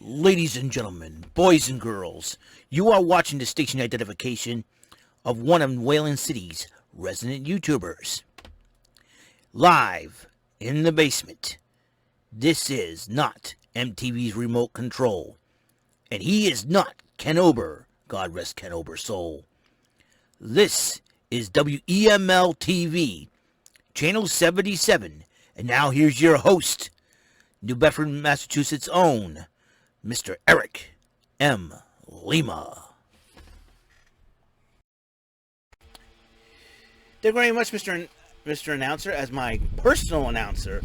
Ladies and gentlemen, boys and girls, you are watching the station identification of one of Wayland City's resident YouTubers. Live in the basement. This is not MTV's remote control. And he is not Ken Ober. God rest Ken Ober's soul. This is WEML-TV, Channel 77. And now here's your host, New Bedford, Massachusetts' own, Mr. Eric M. Lima. Thank you very much, Mr. Announcer. As my personal announcer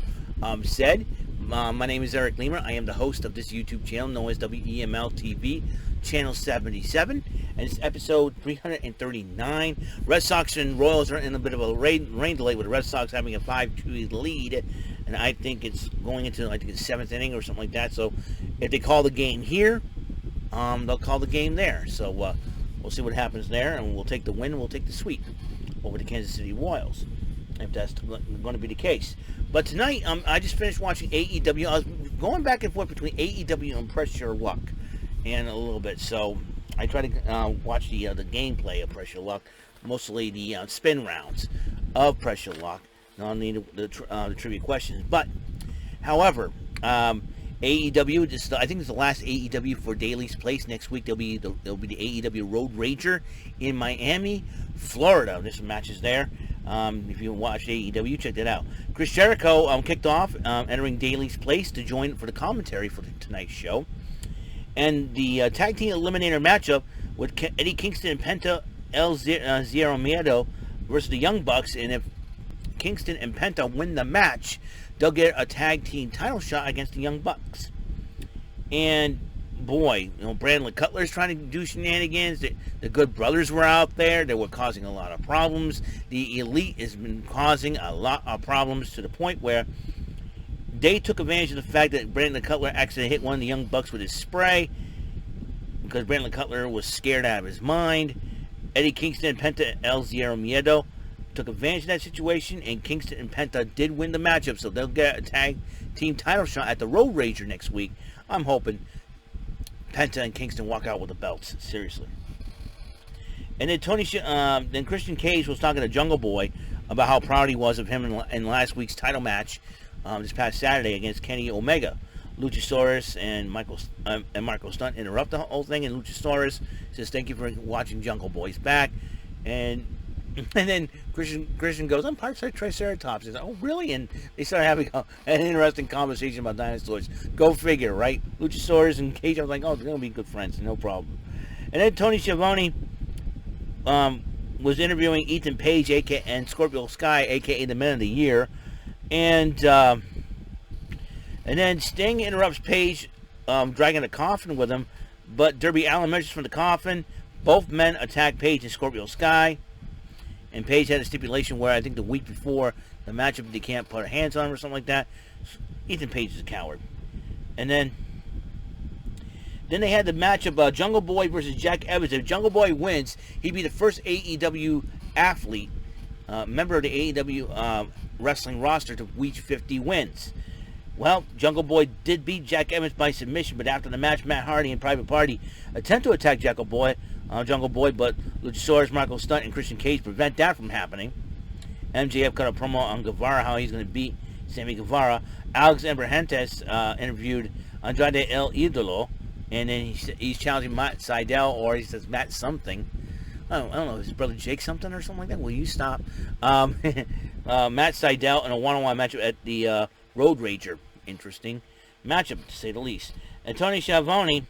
said, my name is Eric Lima. I am the host of this YouTube channel known as WEML-TV, Channel 77, and it's episode 339. Red Sox and Royals are in a bit of a rain delay, with the Red Sox having a 5-2 lead, and I think it's going into, I think it's 7th inning or something like that. So if they call the game here, they'll call the game there. So we'll see what happens there, and we'll take the win, and we'll take the sweep over the Kansas City Royals, if that's going to be the case. But tonight, I just finished watching AEW. I was going back and forth between AEW and Pressure Luck, and a little bit. So I try to watch the gameplay of Pressure Luck, mostly the spin rounds of Pressure Luck, not only the trivia questions. But, however, AEW, I think it's the last AEW for Daly's Place. Next week there'll be the AEW Road Rager in Miami, Florida. There's some matches there. If you watch AEW, check that out. Chris Jericho kicked off, entering Daly's Place to join for the commentary for tonight's show. And the tag team eliminator matchup with Eddie Kingston and Penta El Zero Miedo versus the Young Bucks. And if Kingston and Penta win the match, they'll get a tag team title shot against the Young Bucks. And boy, Brandon Cutler's trying to do shenanigans. The Good Brothers were out there. They were causing a lot of problems. The Elite has been causing a lot of problems to the point where they took advantage of the fact that Brandon Cutler accidentally hit one of the Young Bucks with his spray, because Brandon Cutler was scared out of his mind. Eddie Kingston and Penta El Zero Miedo took advantage of that situation, and Kingston and Penta did win the matchup, so they'll get a tag team title shot at the Road Rager next week. I'm hoping Penta and Kingston walk out with the belts, seriously. And then then Christian Cage was talking to Jungle Boy about how proud he was of him in last week's title match this past Saturday against Kenny Omega. Luchasaurus and Marco Stunt interrupt the whole thing, and Luchasaurus says, "Thank you for watching Jungle Boy's back." And then Christian goes, "I'm part of Triceratops." He says, "Oh, really?" And they start having an interesting conversation about dinosaurs. Go figure, right? Luchasaurus and Cage, I was like, oh, they're going to be good friends, no problem. And then Tony Schiavone was interviewing Ethan Page, and Scorpio Sky, a.k.a. the Men of the Year. And then Sting interrupts Page, dragging a coffin with him, but Darby Allin emerges from the coffin. Both men attack Page and Scorpio Sky. And Page had a stipulation where I think the week before the matchup, they can't put hands on him or something like that. Ethan Page is a coward. And then they had the matchup, Jungle Boy versus Jack Evans. If Jungle Boy wins, he'd be the first AEW athlete, member of the AEW wrestling roster, to reach 50 wins. Well, Jungle Boy did beat Jack Evans by submission, but after the match, Matt Hardy and Private Party attempt to attack Jungle Boy, but Luchasaurus, Marco Stunt, and Christian Cage prevent that from happening. MJF cut a promo on Guevara, how he's going to beat Sammy Guevara. Alex Abrahantes interviewed Andrade El Idolo, and then he's challenging Matt Seidel, or he says Matt something. I don't know, his brother Jake something or something like that? Will you stop? Matt Seidel in a one-on-one matchup at the Road Rager. Interesting matchup, to say the least. And Tony Schiavone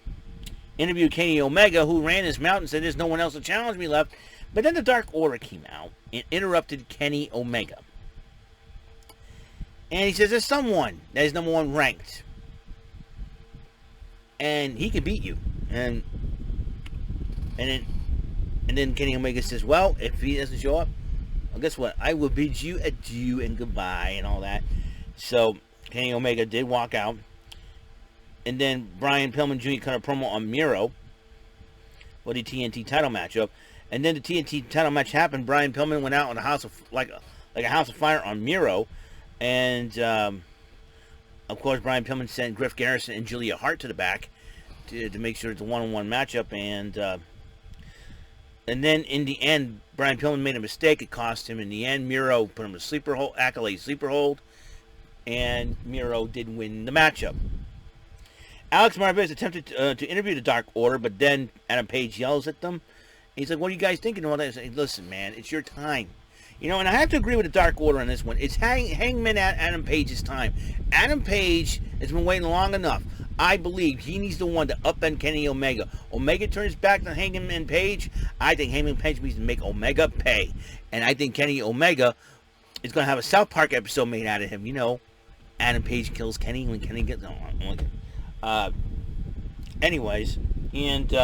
interviewed Kenny Omega, who ran his mouth and said there's no one else to challenge me left. But then the Dark Order came out and interrupted Kenny Omega. And he says there's someone that is number 1 ranked, and he can beat you. And then Kenny Omega says, well, if he doesn't show up, well, guess what? I will bid you adieu and goodbye and all that. So Kenny Omega did walk out. And then Brian Pillman Jr. cut a promo on Miro for the TNT title matchup. And then the TNT title match happened. Brian Pillman went out on a house of like a house of fire on Miro. And of course, Brian Pillman sent Griff Garrison and Julia Hart to the back. to make sure it's a one-on-one matchup, and then in the end, Brian Pillman made a mistake. It cost him in the end. Miro put him in a sleeper hold, Accolade sleeper hold, and Miro did win the matchup. Alex Marvez attempted to interview the Dark Order, but then Adam Page yells at them. He's like, "What are you guys thinking?" All that. I say, "Listen, man, it's your time." You know, and I have to agree with the Dark Order on this one. It's Hangman at Adam Page's time. Adam Page has been waiting long enough. I believe he needs the one to upend Kenny Omega. Omega turns back to Hangman Page. I think Hangman Page needs to make Omega pay. And I think Kenny Omega is going to have a South Park episode made out of him. You know, Adam Page kills Kenny when Kenny gets... anyways, and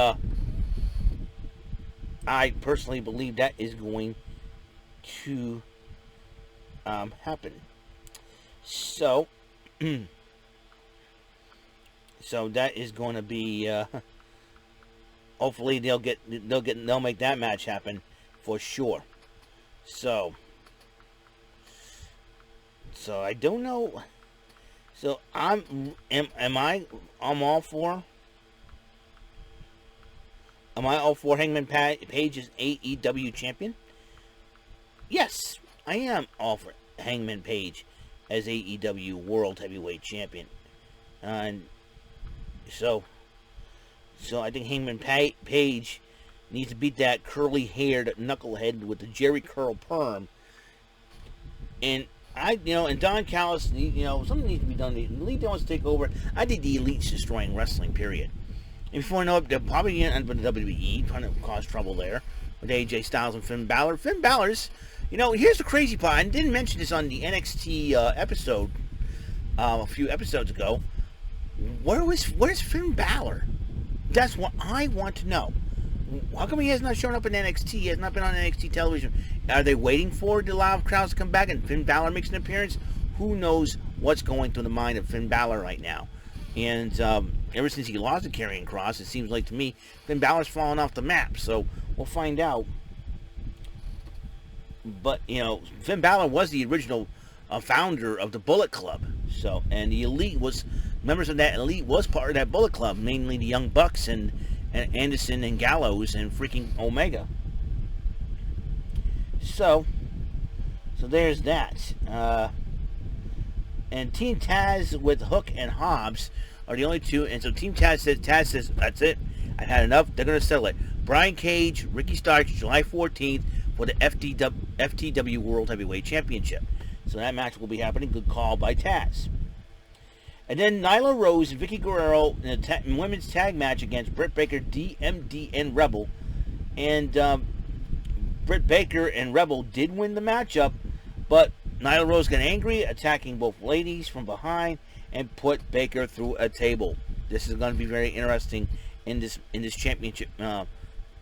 I personally believe that is going to happen. So... So that is going to be, hopefully they'll make that match happen for sure. So I don't know. So I'm all for Hangman Page as AEW champion? Yes, I am all for Hangman Page as AEW World Heavyweight Champion. And so I think Hangman Page needs to beat that curly-haired knucklehead with the Jerry curl perm. And and Don Callis, something needs to be done. The Elite wants to take over. I think the Elite's destroying wrestling, period. And before I know it, they're probably going to end up in the WWE, trying to cause trouble there with AJ Styles and Finn Balor. Finn Balor's, here's the crazy part. I didn't mention this on the NXT episode a few episodes ago. Where's Finn Balor? That's what I want to know. How come he has not shown up in NXT? He has not been on NXT television. Are they waiting for the live crowds to come back and Finn Balor makes an appearance? Who knows what's going through the mind of Finn Balor right now? And ever since he lost to Karrion Kross, it seems like to me Finn Balor's fallen off the map. So we'll find out. But Finn Balor was the original founder of the Bullet Club. So, and the Elite members of that Elite was part of that Bullet Club, mainly the Young Bucks and Anderson and Gallows and freaking Omega. So there's that. And Team Taz with Hook and Hobbs are the only two. And so Team Taz says, that's it. I've had enough. They're going to settle it. Brian Cage, Ricky Starks, July 14th for the FTW World Heavyweight Championship. So that match will be happening. Good call by Taz. And then Nyla Rose and Vicky Guerrero in a women's tag match against Britt Baker, DMD, and Rebel. And Britt Baker and Rebel did win the matchup, but Nyla Rose got angry, attacking both ladies from behind, and put Baker through a table. This is going to be very interesting in this championship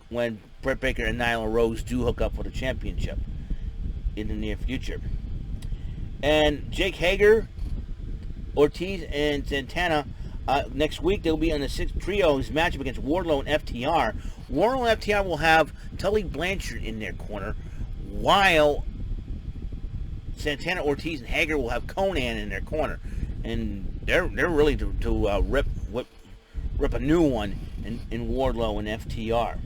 when Britt Baker and Nyla Rose do hook up for the championship in the near future. And Jake Hager, Ortiz, and Santana, next week they'll be on the 6 trios matchup against Wardlow and FTR. Wardlow and FTR will have Tully Blanchard in their corner, while Santana, Ortiz, and Hager will have Conan in their corner. And they're really to rip a new one in Wardlow and FTR.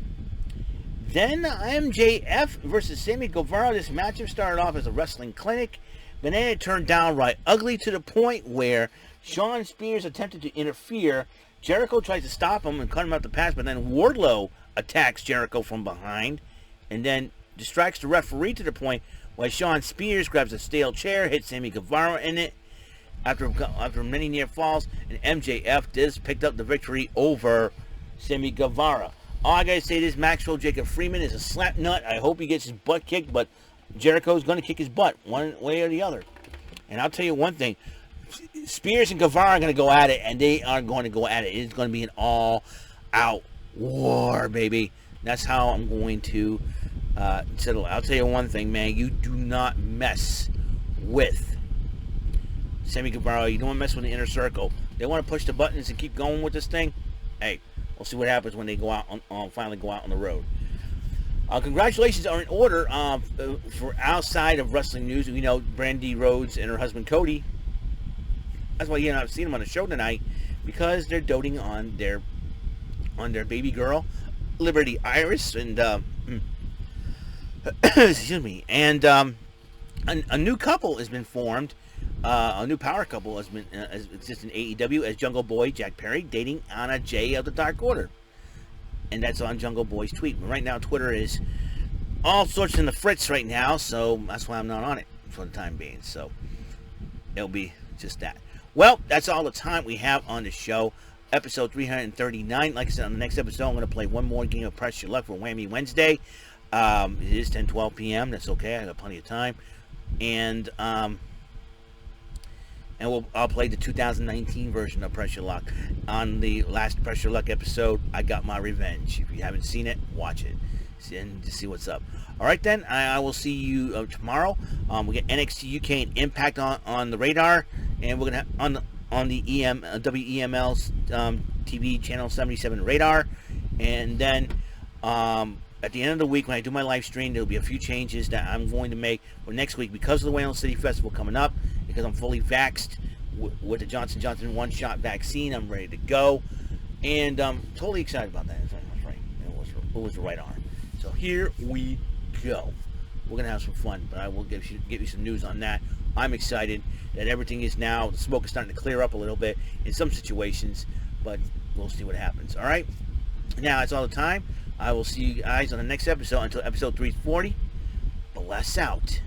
Then MJF versus Sammy Guevara. This matchup started off as a wrestling clinic, but then it turned downright ugly to the point where Shawn Spears attempted to interfere. Jericho tries to stop him and cut him out the pass, but then Wardlow attacks Jericho from behind and then distracts the referee to the point where Shawn Spears grabs a stale chair, hits Sammy Guevara in it after many near falls, and MJF just picked up the victory over Sammy Guevara. All I gotta say is Maxwell Jacob Freeman is a slap nut. I hope he gets his butt kicked, but Jericho's going to kick his butt one way or the other. And I'll tell you one thing. Spears and Guevara are going to go at it, and they are going to go at it. It's going to be an all-out war, baby. That's how I'm going to settle. I'll tell you one thing, man. You do not mess with Sammy Guevara. You don't mess with the inner circle. They want to push the buttons and keep going with this thing. Hey, we'll see what happens when they go out finally go out on the road. Congratulations are in order for outside of wrestling news. We know Brandy Rhodes and her husband Cody. That's why you haven't seen them on the show tonight, because they're doting on their on their baby girl, Liberty Iris, and excuse me, and a new couple has been formed. A new power couple has been exists in AEW as Jungle Boy Jack Perry dating Anna Jay of the Dark Order, and that's on Jungle Boy's tweet. Right now, Twitter is all sorts in the fritz right now, so that's why I'm not on it for the time being. So it'll be just that. Well, that's all the time we have on the show. Episode 339. Like I said, on the next episode, I'm going to play one more game of Press Your Luck for Whammy Wednesday. It is 10:12 p.m. That's okay. I got plenty of time, and I'll play the 2019 version of Press Your Luck. On the last Press Your Luck episode, I got my revenge. If you haven't seen it, watch it and to see what's up. All right, then. I will see you tomorrow. We get NXT UK and Impact on the radar, and we're gonna have on the WEML's TV channel 77 radar, and then at the end of the week when I do my live stream, there'll be a few changes that I'm going to make for next week because of the Whalen City Festival coming up, because I'm fully vaxxed with the Johnson & Johnson one-shot vaccine. I'm ready to go, and I'm totally excited about that. That's right. It was the right arm. So here we go. We're gonna have some fun, but I will give you some news on that. I'm excited that everything is now, the smoke is starting to clear up a little bit in some situations, but we'll see what happens. All right. Now that's all the time. I will see you guys on the next episode until episode 340. Bless out.